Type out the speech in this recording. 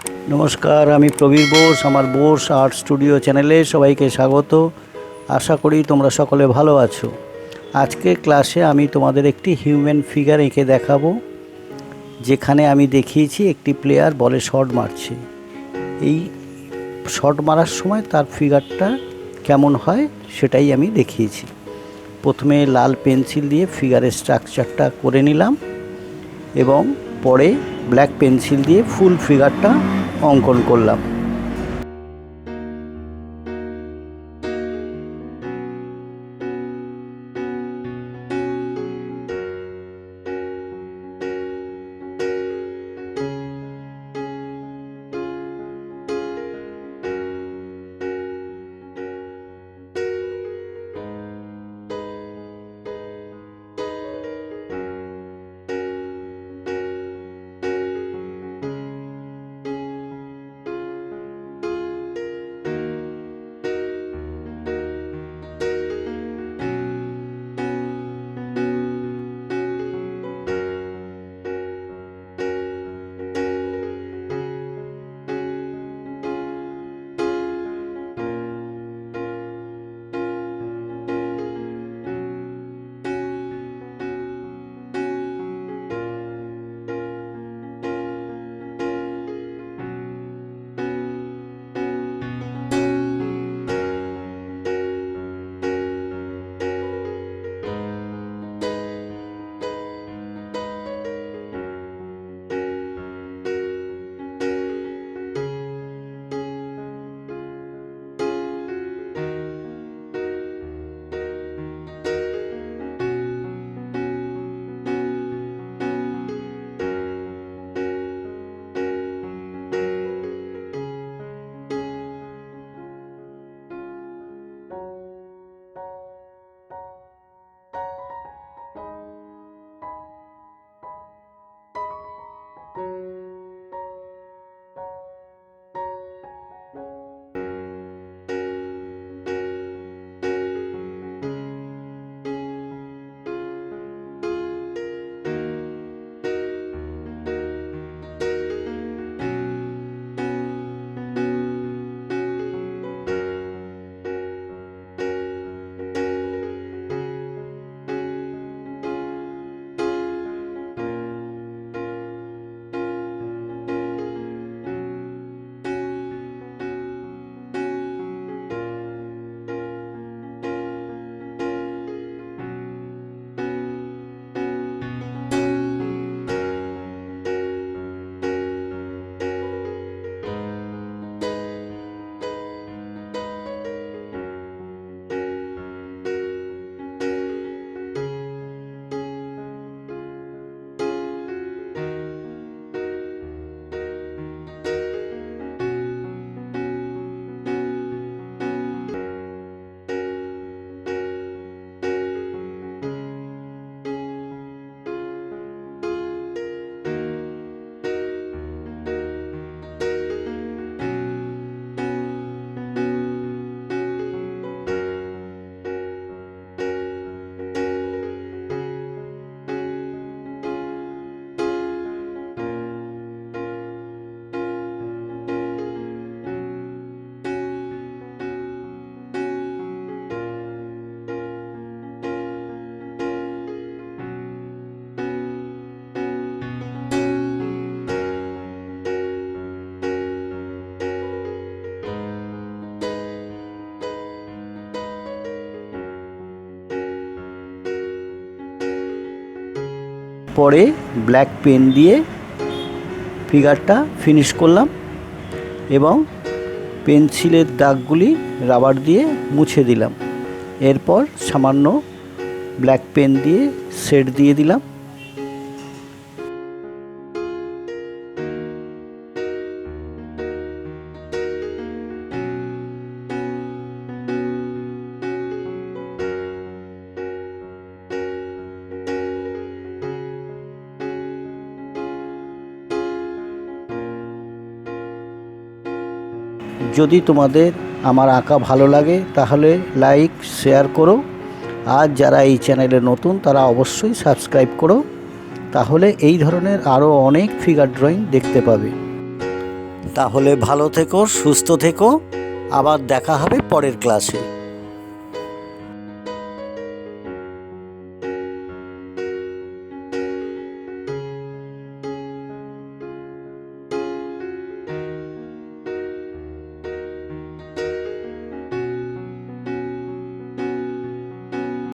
नमस्कार आमी प्रबीर बोस आमार बोस आर्ट स्टूडियो चैनेले सबाइके स्वागत। आशा करी तोमरा सकले भालो आछो। आजके क्लासे आमी तोमादेर एकटी हिउम्यान फिगार एঁকে देखाबो, जेखाने आमी देखिएछि एकटी प्लेयार बले शट मारछे। এই शट मारार समय तार फिगारटा केमन हय सेटाई आमी देखिएछि। प्रथमे लाल पेंसिल दिए फिगारेर स्ट्राक्चारटा करे निलाम एबं परे ब्लैक पेंसिल दिए फुल फिगारटा अंकन करलाम। পরে ব্ল্যাক পেন দিয়ে ফিগারটা ফিনিশ করলাম এবং পেন্সিলের দাগগুলি রাবার দিয়ে মুছে দিলাম। এরপর সামান্য ব্ল্যাক পেন দিয়ে শেড দিয়ে দিলাম। যদি তোমাদের আমার আঁকা ভালো লাগে তাহলে লাইক শেয়ার করো, আর যারা এই চ্যানেলে নতুন তারা অবশ্যই সাবস্ক্রাইব করো, তাহলে এই ধরনের আরও অনেক ফিগার ড্রয়িং দেখতে পাবে। তাহলে ভালো থেকো, সুস্থ থেকো, আবার দেখা হবে পরের ক্লাসে।